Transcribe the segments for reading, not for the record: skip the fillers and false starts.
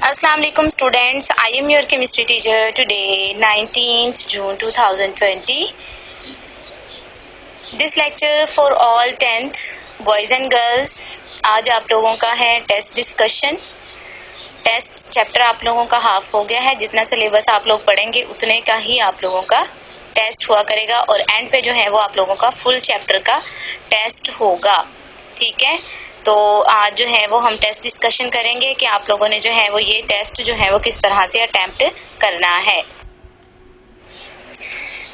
Assalamu alaikum students, I am your chemistry teacher today 19th June 2020. This lecture for all 10th boys and girls. आज आप लोगों का है test discussion. Test chapter आप लोगों का हाफ हो गया है। जितना सिलेबस आप लोग पढ़ेंगे उतने का ही आप लोगों का टेस्ट हुआ करेगा और एंड पे जो है वो आप लोगों का फुल चैप्टर का टेस्ट होगा। ठीक है, तो आज जो है वो हम टेस्ट डिस्कशन करेंगे कि आप लोगों ने जो है वो ये टेस्ट जो है वो किस तरह से अटेम्प्ट करना है।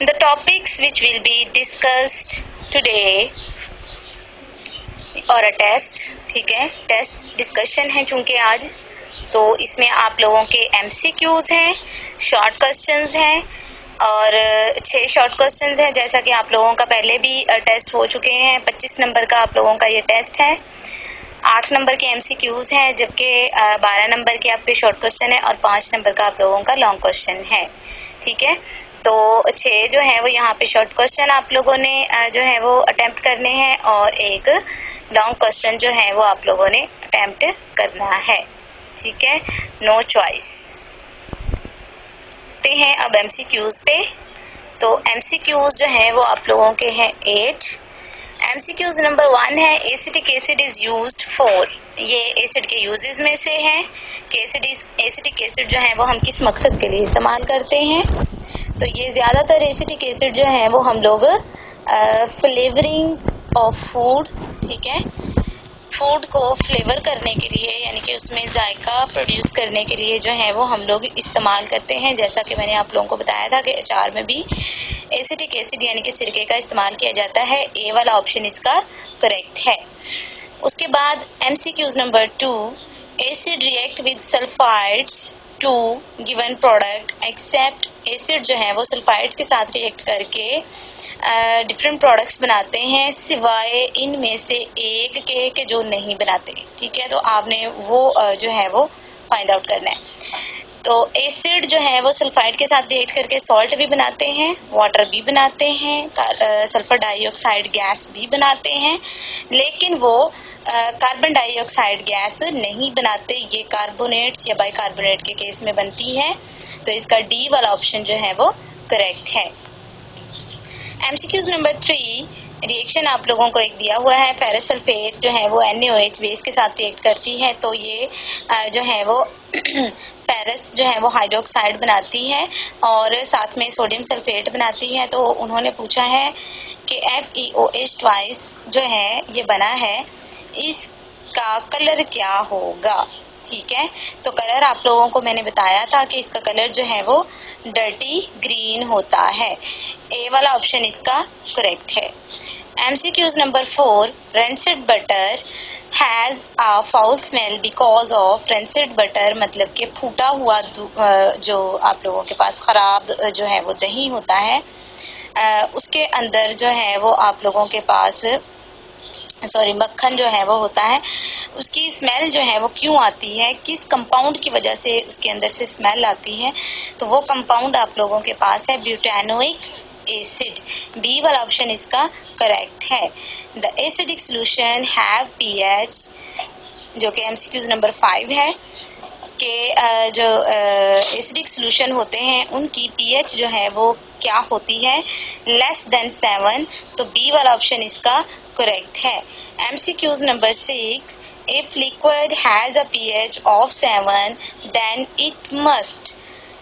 The topics which will be discussed today और अ टेस्ट, ठीक है, टेस्ट डिस्कशन है चूंकि आज, तो इसमें आप लोगों के एमसीक्यूज हैं, शॉर्ट क्वेश्चंस हैं और 6 शॉर्ट क्वेश्चंस हैं। जैसा कि आप लोगों का पहले भी टेस्ट हो चुके हैं। 25 नंबर का आप लोगों का ये टेस्ट है। 8 नंबर के एमसीक्यूज हैं, जबकि 12 नंबर के आपके शॉर्ट क्वेश्चन है और 5 नंबर का आप लोगों का लॉन्ग क्वेश्चन है। ठीक है, तो 6 जो है वो यहाँ पे शॉर्ट क्वेश्चन आप लोगों ने जो है वो अटेम्प्ट करने हैं और एक लॉन्ग क्वेश्चन जो है वो आप लोगों ने अटेम्प्ट करना है। ठीक है, नो चॉइस। हैं अब एमसीक्यूज पे। तो एमसीक्यूज जो है वो आप लोगों के हैं 8। एमसीक्यूज नंबर 1 है acetic acid is used for. ये एसिड के यूजेस में से है कि एसिटिक एसिड जो है वो हम किस मकसद के लिए इस्तेमाल करते हैं। तो ये ज़्यादातर एसिटिक एसिड जो है वो हम लोग फ्लेवरिंग ऑफ फूड, ठीक है, फूड को फ्लेवर करने के लिए यानी कि उसमें जायका प्रोड्यूस करने के लिए जो है वो हम लोग इस्तेमाल करते हैं। जैसा कि मैंने आप लोगों को बताया था कि अचार में भी एसिटिक एसिड यानी कि सिरके का इस्तेमाल किया जाता है। ए वाला ऑप्शन इसका करेक्ट है। उसके बाद MCQs number 2, acid react with sulphides to given product except. Acid जो है वो सल्फाइड्स के साथ रिएक्ट करके डिफरेंट प्रोडक्ट्स बनाते हैं सिवाय इनमें से एक के जो नहीं बनाते। ठीक है, तो आपने वो जो है वो फाइंड आउट करना है। तो एसिड जो है वो सल्फाइड के साथ रिएक्ट करके सॉल्ट भी बनाते हैं, वाटर भी बनाते हैं, सल्फर डाइऑक्साइड गैस भी बनाते हैं, लेकिन वो कार्बन डाइऑक्साइड गैस नहीं बनाते। ये कार्बोनेट्स या बाइकार्बोनेट के केस में बनती है। तो इसका डी वाला ऑप्शन जो है वो करेक्ट है। एमसीक्यूज नंबर 3, रिएक्शन आप लोगों को एक दिया हुआ है, फेरस सल्फेट जो है वो NaOH बेस के साथ रिएक्ट करती है। तो ये जो है वो फेरस जो है वो हाइड्रोक्साइड बनाती है और साथ में सोडियम सल्फेट बनाती है। तो उन्होंने पूछा है कि FeOH ट्वाइस जो है ये बना है, इसका कलर क्या होगा। ठीक है, तो कलर आप लोगों को मैंने बताया था कि इसका कलर जो है वो डर्टी ग्रीन होता है। ए वाला ऑप्शन इसका करेक्ट है। MCQs number 4, rancid butter has a foul smell because of. Rancid butter मतलब कि फूटा हुआ जो आप लोगों के पास खराब जो है वो दही होता है, उसके अंदर जो है वो आप लोगों के पास मक्खन जो है वो होता है, उसकी स्मेल जो है वो क्यों आती है, किस कंपाउंड की वजह से उसके अंदर से स्मेल आती है। तो वो कंपाउंड आप लोगों के पास है ब्यूटानोइक एसिड। बी वाला ऑप्शन इसका करेक्ट है। The acidic solution have pH, जो कि एमसीक्यूज नंबर 5 है कि जो एसिडिक सॉल्यूशन होते हैं उनकी पीएच जो है वो क्या होती है, लेस देन 7। तो बी वाला ऑप्शन इसका करेक्ट है। MCQs number 6, if liquid has a pH of 7 then it must,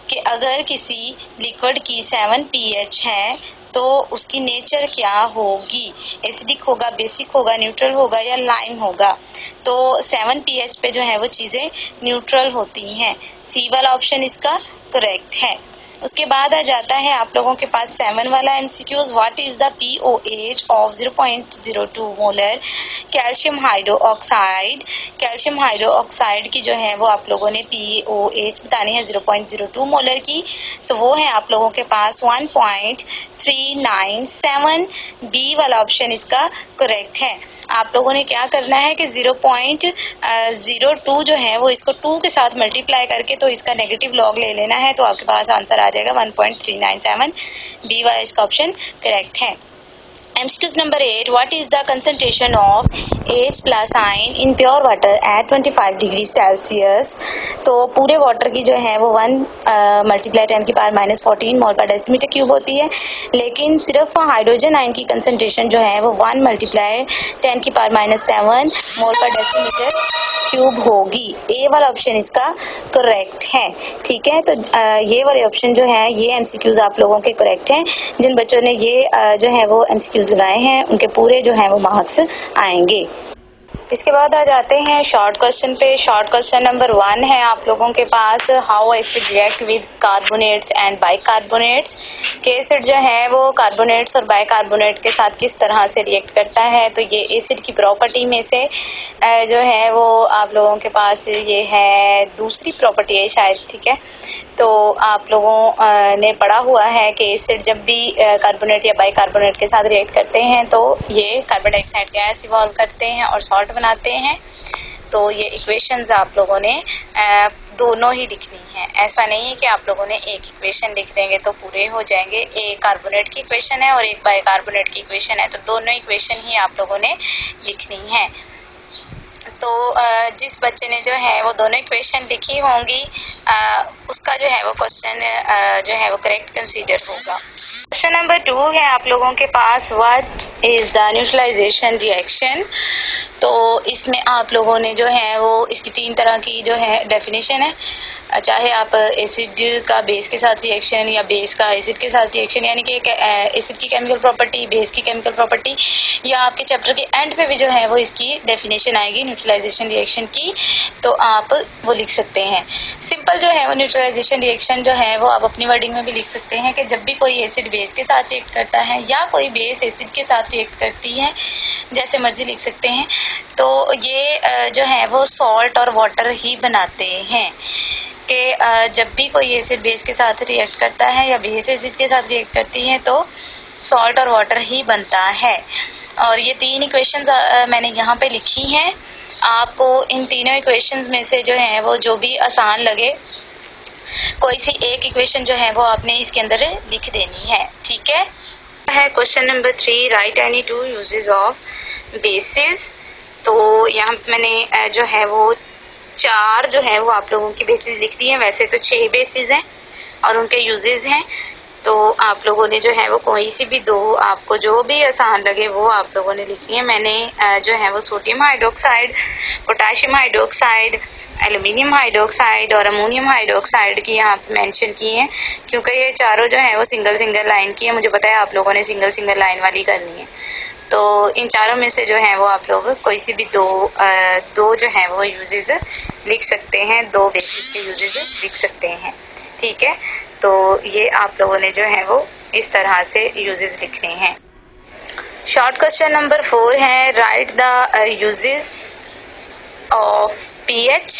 कि अगर किसी लिक्विड की 7 पीएच है तो उसकी नेचर क्या होगी, एसिडिक होगा, बेसिक होगा, न्यूट्रल होगा या लाइम होगा। तो 7 पीएच पे जो है वो चीज़ें न्यूट्रल होती हैं। सी वाला ऑप्शन इसका करेक्ट है। उसके बाद आ जाता है आप लोगों के पास 7 वाला MCQs, what is the pOH of 0.02 molar calcium hydroxide. Calcium hydroxide की जो है वो आप लोगों ने पीओएच बतानी है 0.02 मोलर की। तो वो है आप लोगों के पास 1.397। बी वाला ऑप्शन इसका करेक्ट है। आप लोगों ने क्या करना है कि 0.02 जो है वो इसको 2 के साथ मल्टीप्लाई करके तो इसका नेगेटिव लॉग ले लेना है, तो आपके पास आंसर आ जाएगा 1.397। बी वाला इसका ऑप्शन करेक्ट है। MCQs number 8. What is the concentration of H plus ion in pure water at 25 degree Celsius? तो पूरे वाटर की जो है वो 1 मल्टीप्लाई 10⁻⁻14 मोल पर डेसीमीटर क्यूब होती है, लेकिन सिर्फ हाइड्रोजन आयन की कंसंट्रेशन जो है वो 1 मल्टीप्लाई 10⁻⁷ मोल पर डेसीमीटर क्यूब होगी। ए वाला ऑप्शन इसका करेक्ट है। ठीक है, तो ये वाले ऑप्शन जो है ये एमसीक्यूज आप लोगों के करेक्ट हैं। जिन बच्चों ने ये जो है वो एमसीक्यूज लगाए हैं उनके पूरे जो है वो मार्क्स आएंगे। इसके बाद आ जाते हैं शॉर्ट क्वेश्चन पे। शॉर्ट क्वेश्चन नंबर 1 है आप लोगों के पास, how acid react with carbonates and bicarbonates. के एसिड जो है वो कार्बोनेट्स और बाइकार्बोनेट के साथ किस तरह से रिएक्ट करता है। तो ये एसिड की प्रॉपर्टी में से जो है वो आप लोगों के पास ये है दूसरी प्रॉपर्टी है शायद। ठीक है, तो आप लोगों ने पढ़ा हुआ है कि एसिड जब भी कार्बोनेट या बाइकार्बोनेट के साथ रिएक्ट करते हैं तो ये कार्बन डाइऑक्साइड गैस इवॉल्व करते हैं और सॉल्ट बनाते हैं। तो ये इक्वेशंस आप लोगों ने दोनों ही लिखनी है। ऐसा नहीं है कि आप लोगों ने एक इक्वेशन लिख देंगे तो पूरे हो जाएंगे। एक कार्बोनेट की इक्वेशन है और एक बाइकार्बोनेट की इक्वेशन है, तो दोनों इक्वेशन ही आप लोगों ने लिखनी है। तो जिस बच्चे ने जो है वो दोनों इक्वेशन लिखी होंगी उसका जो है वो क्वेश्चन जो है वो करेक्ट कंसीडर होगा। क्वेश्चन नंबर 2 है आप लोगों के पास, what is the neutralisation reaction. तो इसमें आप लोगों ने जो है वो इसकी 3 तरह की जो है डेफिनेशन है, चाहे आप एसिड का बेस के साथ रिएक्शन या बेस का एसिड के साथ रिएक्शन, यानी कि एसिड की केमिकल प्रॉपर्टी, बेस की केमिकल प्रॉपर्टी, या आपके चैप्टर के एंड पे भी जो है वो इसकी डेफिनेशन आएगी न्यूट्रलाइजेशन रिएक्शन की, तो आप वो लिख सकते हैं। सिंपल जो है वो न्यूट्रलाइजेशन रिएक्शन जो है वो आप अपनी वर्डिंग में भी लिख सकते हैं कि जब भी कोई एसिड बेस के साथ रिएक्ट करता है या कोई बेस एसिड के साथ रिएक्ट करती है, जैसे मर्जी लिख सकते हैं। तो ये जो है वो सॉल्ट और वाटर ही बनाते हैं कि जब भी कोई एसिड बेस के साथ रिएक्ट करता है या बेस एसिड के साथ रिएक्ट करती है तो सॉल्ट और वाटर ही बनता है। और ये 3 इक्वेशंस मैंने यहाँ पे लिखी हैं। आपको इन तीनों इक्वेशंस में से जो है वो जो भी आसान लगे कोई सी एक इक्वेशन जो है वो आपने इसके अंदर लिख देनी है। ठीक है, question number 3, right any 2 uses of basis. तो यहाँ मैंने जो है वो 4 जो है वो आप लोगों की बेसिस लिख दी है। वैसे तो 6 बेसिस हैं और उनके यूजेस हैं, तो आप लोगों ने जो है वो कोई सी भी 2 आपको जो भी आसान लगे वो आप लोगों ने लिखी है। मैंने जो है वो sodium hydroxide, potassium hydroxide, aluminium hydroxide और अमोनियम हाइड्रोक्साइड की यहाँ पे मेंशन की है, क्योंकि ये चारों जो है वो सिंगल लाइन की है। मुझे पता है आप लोगों ने सिंगल लाइन वाली करनी है, तो इन चारों में से जो है वो आप लोग कोई सी भी दो जो है वो यूजेस लिख सकते हैं, 2 बेसिस के यूजेस लिख सकते हैं। ठीक है, तो ये आप लोगों ने जो है वो इस तरह से यूजेस लिखने हैं। शॉर्ट क्वेश्चन नंबर 4 है, right the uses of pH.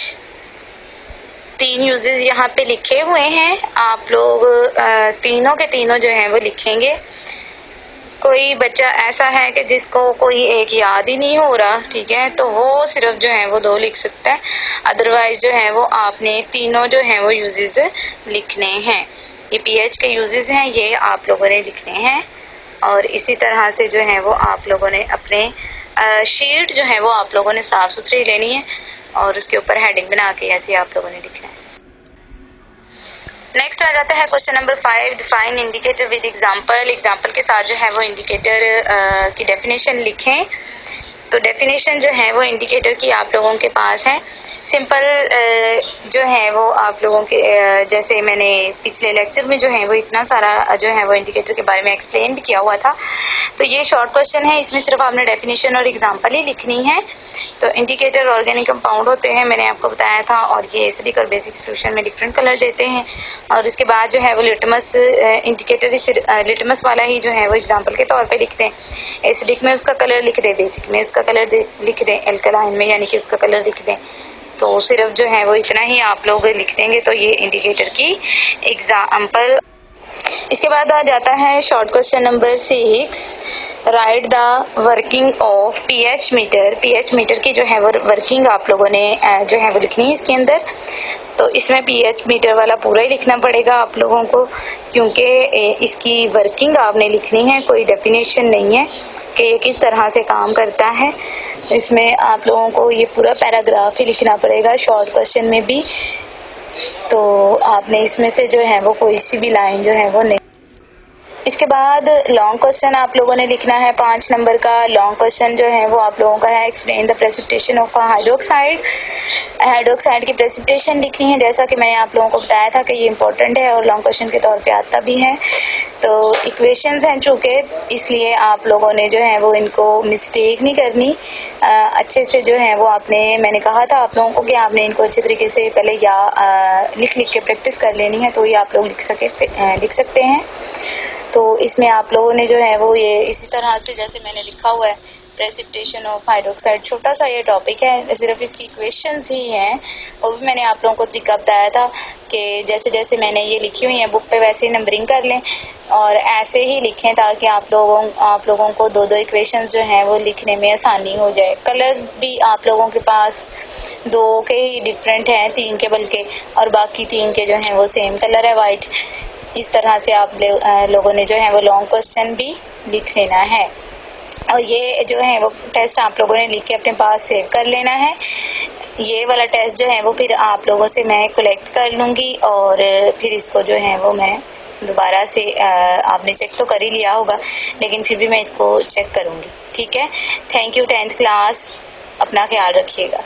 3 uses यहाँ पे लिखे हुए हैं, आप लोग तीनों के तीनों जो है वो लिखेंगे। कोई बच्चा ऐसा है कि जिसको कोई एक याद ही नहीं हो रहा, ठीक है, तो वो सिर्फ जो है वो 2 लिख सकता है, अदरवाइज जो है वो आपने तीनों जो है वो यूजेस लिखने हैं। ये पीएच के यूजेस हैं, ये आप लोगों ने लिखने हैं। और इसी तरह से जो है वो आप लोगों ने अपने शीट जो है वो आप लोगों ने साफ सुथरी लेनी है और उसके ऊपर हेडिंग बना के ऐसे आप लोगों ने लिखना है। नेक्स्ट आ जाता है question number 5, define indicator with example. Example के साथ जो है वो इंडिकेटर की डेफिनेशन लिखें। तो डेफिनेशन जो है वो इंडिकेटर की आप लोगों के पास है। सिंपल जो है वो आप लोगों के जैसे मैंने पिछले लेक्चर में जो है वो इतना सारा जो है वो इंडिकेटर के बारे में एक्सप्लेन भी किया हुआ था, तो ये शॉर्ट क्वेश्चन है, इसमें सिर्फ आपने डेफिनेशन और एग्जांपल ही लिखनी है। तो इंडिकेटर ऑर्गेनिक कंपाउंड होते हैं, मैंने आपको बताया था, और ये एसिडिक और बेसिक सोल्यूशन में डिफरेंट कलर देते हैं। और उसके बाद जो है वो लिटमस इंडिकेटर लिटमस वाला ही जो है वो एग्जाम्पल के तौर पर लिखते हैं। एसिडिक में उसका कलर लिख दें, बेसिक में उसका कलर लिख दें, एल्कलाइन में यानी कि उसका कलर लिख दें। तो सिर्फ जो है वो इतना ही आप लोग लिख देंगे तो ये इंडिकेटर की एग्जाम्पल इसके बाद आ जाता है short question number 6, right the working of pH meter. PH meter की जो है वो वर्किंग आप लोगों ने जो है वो लिखनी है इसके अंदर। तो इसमें पीएच मीटर वाला पूरा ही लिखना पड़ेगा आप लोगों को, क्योंकि इसकी वर्किंग आपने लिखनी है, कोई डेफिनेशन नहीं है कि ये किस तरह से काम करता है। इसमें आप लोगों को ये पूरा पैराग्राफ ही लिखना पड़ेगा शॉर्ट क्वेश्चन में भी। तो आपने इसमें से जो है वो कोई सी भी लाइन जो है वो नहीं। इसके बाद लॉन्ग क्वेश्चन आप लोगों ने लिखना है 5 नंबर का। लॉन्ग क्वेश्चन जो है वो आप लोगों का है explain the precipitation of hydroxide. Hydroxide की प्रेसिपिटेशन लिखनी है, जैसा कि मैंने आप लोगों को बताया था कि ये इंपॉर्टेंट है और लॉन्ग क्वेश्चन के तौर पे आता भी है। तो इक्वेशंस हैं चूँकि, इसलिए आप लोगों ने जो है वो इनको मिस्टेक नहीं करनी, अच्छे से जो है वो आपने, मैंने कहा था आप लोगों को कि आपने इनको अच्छे तरीके से पहले या लिख के प्रैक्टिस कर लेनी है, तो ये आप लोग लिख सकते हैं। तो इसमें आप लोगों ने जो है वो ये इसी तरह से जैसे मैंने लिखा हुआ है प्रेसिपिटेशन ऑफ हाइड्रोक्साइड, छोटा सा ये टॉपिक है, सिर्फ इसकी इक्वेशंस ही हैं। वो भी मैंने आप लोगों को तरीका बताया था कि जैसे जैसे मैंने ये लिखी हुई है बुक पे वैसे ही नंबरिंग कर लें और ऐसे ही लिखें ताकि आप लोगों को 2-2 इक्वेशंस जो हैं वो लिखने में आसानी हो जाए। कलर भी आप लोगों के पास 2 के ही डिफरेंट हैं, 3 के बल्कि, और बाकी 3 के जो हैं वो सेम कलर है, वाइट। इस तरह से आप लोगों ने जो है वो लॉन्ग क्वेश्चन भी लिख लेना है और ये जो है वो टेस्ट आप लोगों ने लिख के अपने पास सेव कर लेना है। ये वाला टेस्ट जो है वो फिर आप लोगों से मैं कलेक्ट कर लूँगी और फिर इसको जो है वो मैं दोबारा से, आपने चेक तो कर ही लिया होगा लेकिन फिर भी मैं इसको चेक करूँगी। ठीक है, थैंक यू 10th क्लास, अपना ख्याल रखिएगा।